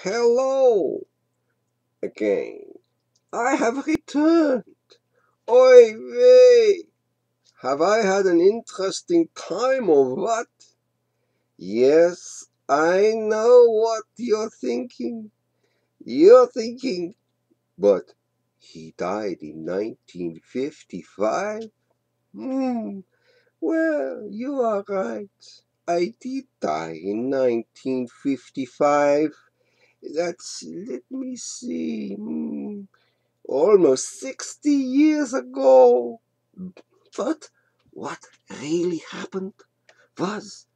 Hello again. I have returned. Oi vey. Have I had an interesting time or what? Yes, I know what you're thinking. You're thinking, but he died in 1955? Well, you are right. I did die in 1955. Let me see, almost 60 years ago. But what really happened was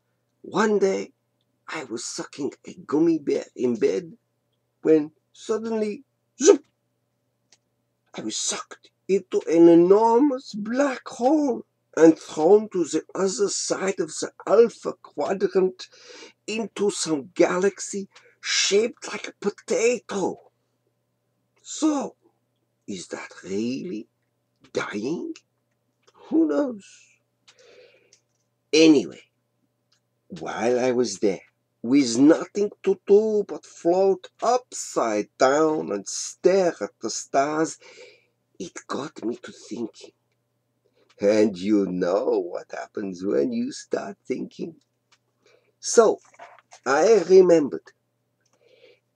one day I was sucking a gummy bear in bed when suddenly, zoop, I was sucked into an enormous black hole and thrown to the other side of the Alpha Quadrant into some galaxy shaped like a potato. So, is that really dying? Who knows? Anyway, while I was there, with nothing to do but float upside down and stare at the stars, it got me to thinking. And you know what happens when you start thinking. So, I remembered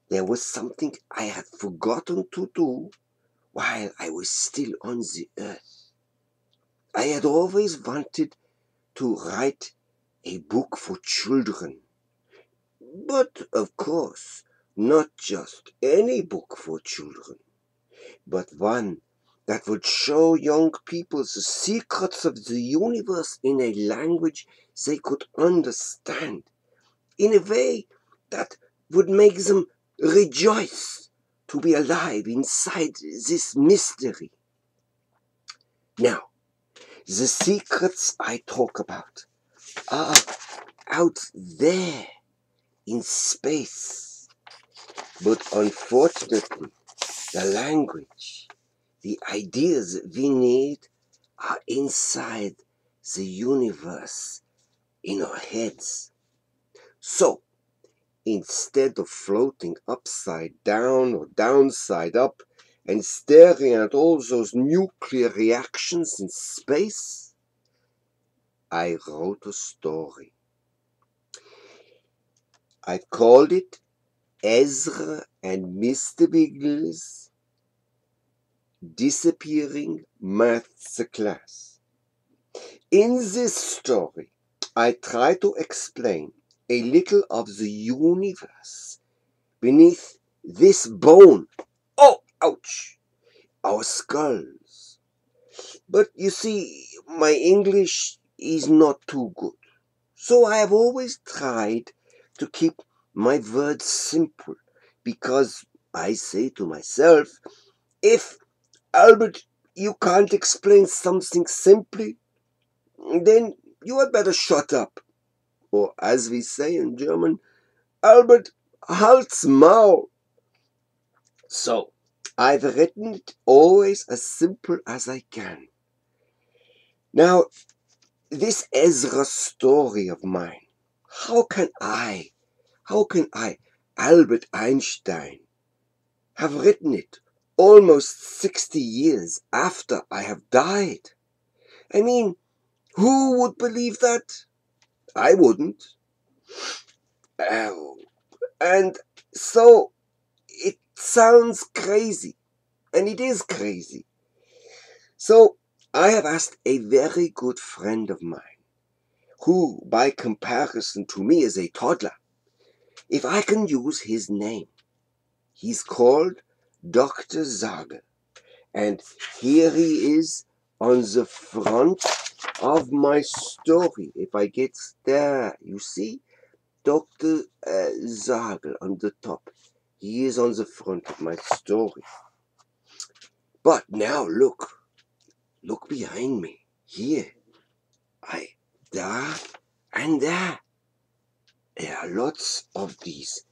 there was something I had forgotten to do while I was still on the earth. I had always wanted to write a book for children. But, of course, not just any book for children, but one that would show young people the secrets of the universe in a language they could understand, in a way that would make them rejoice to be alive inside this mystery. Now, the secrets I talk about are out there in space. But unfortunately, the language, the ideas we need are inside the universe, in our heads. So, instead of floating upside down or downside up and staring at all those nuclear reactions in space, I wrote a story. I called it Ezra and Mr. Wiggles Disappearing Maths Class. In this story, I try to explain a little of the universe beneath this bone. Oh, ouch! Our skulls. But you see, my English is not too good. So I have always tried to keep my words simple, because I say to myself, if Albert, you can't explain something simply, then you had better shut up. Or as we say in German, Albert, halt's Maul. So, I've written it always as simple as I can. Now, this Ezra story of mine, how can I, Albert Einstein, have written it almost 60 years after I have died? I mean, who would believe that? I wouldn't. And so it sounds crazy, and it is crazy. So I have asked a very good friend of mine, who by comparison to me is a toddler, if I can use his name. He's called Dr. Zagel, and here he is on the front of my story. If I get there, you see, Dr. Zagel on the top. He is on the front of my story. But now look behind me. Here, there and there. There are lots of these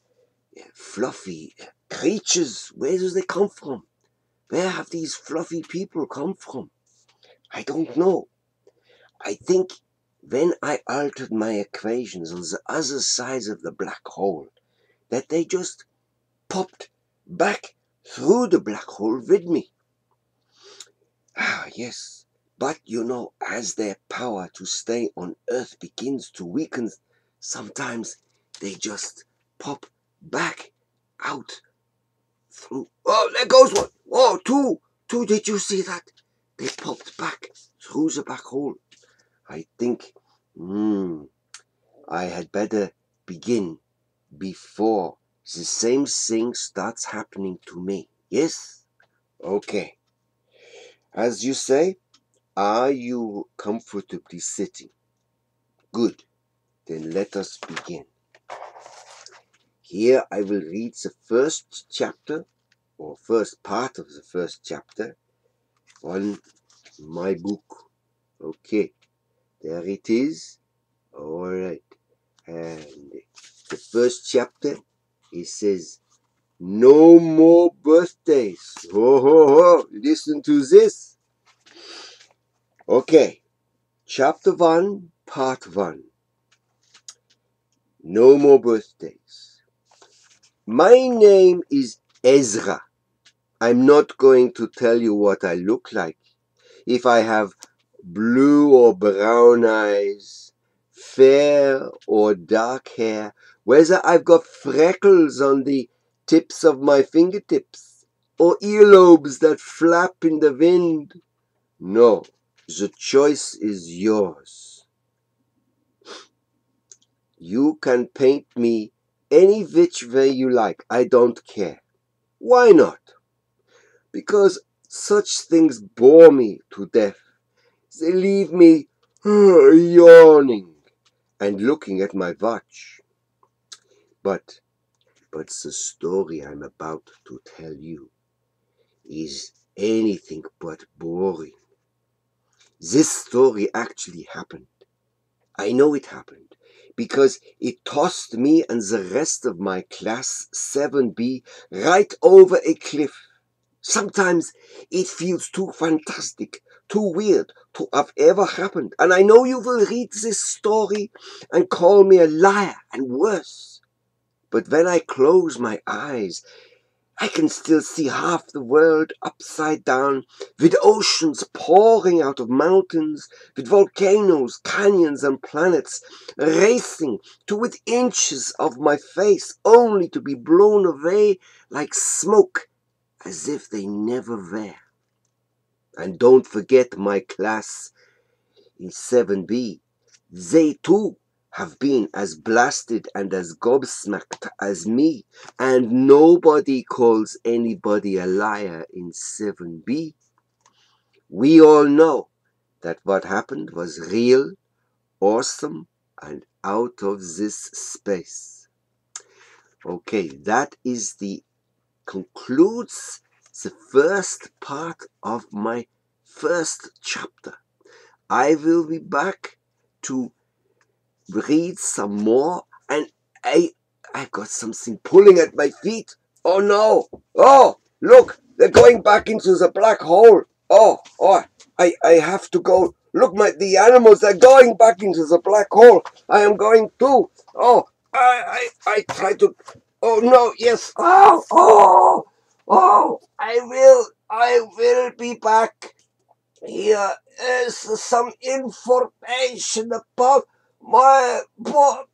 fluffy creatures. Where do they come from? Where have these fluffy people come from? I don't know. I think when I altered my equations on the other side of the black hole, that they just popped back through the black hole with me. Ah, yes, but you know, as their power to stay on Earth begins to weaken, sometimes they just pop back out through. Oh, there goes one. Oh, two. Did you see that? They popped back through the black hole. I think, I had better begin before the same thing starts happening to me. Yes? Okay. As you say, are you comfortably sitting? Good. Then let us begin. Here I will read the first chapter, or first part of the first chapter, on my book. Okay. There it is. All right. And the first chapter, it says, no more birthdays. Ho, ho, ho. Listen to this. Okay. Chapter 1, Part 1. No more birthdays. My name is Ezra. I'm not going to tell you what I look like. If I have blue or brown eyes, fair or dark hair, whether I've got freckles on the tips of my fingertips, or earlobes that flap in the wind. No, the choice is yours. You can paint me any which way you like. I don't care. Why not? Because such things bore me to death. They leave me yawning and looking at my watch. But the story I'm about to tell you is anything but boring. This story actually happened. I know it happened because it tossed me and the rest of my class 7B right over a cliff. Sometimes it feels too fantastic, too weird to have ever happened. And I know you will read this story and call me a liar and worse. But when I close my eyes, I can still see half the world upside down, with oceans pouring out of mountains, with volcanoes, canyons, and planets racing to within inches of my face, only to be blown away like smoke, as if they never were. And don't forget my class in 7B. They too have been as blasted and as gobsmacked as me, and nobody calls anybody a liar in 7B. We all know that what happened was real, awesome, and out of this space. Okay, that is concludes the first part of my first chapter. I will be back to read some more, and I got something pulling at my feet. Oh no! Oh, look, they're going back into the black hole. Oh, I have to go. Look, the animals are going back into the black hole. I am going too. Oh, I try to. Oh no! Yes. Oh! I will be back. Here is some information about my book.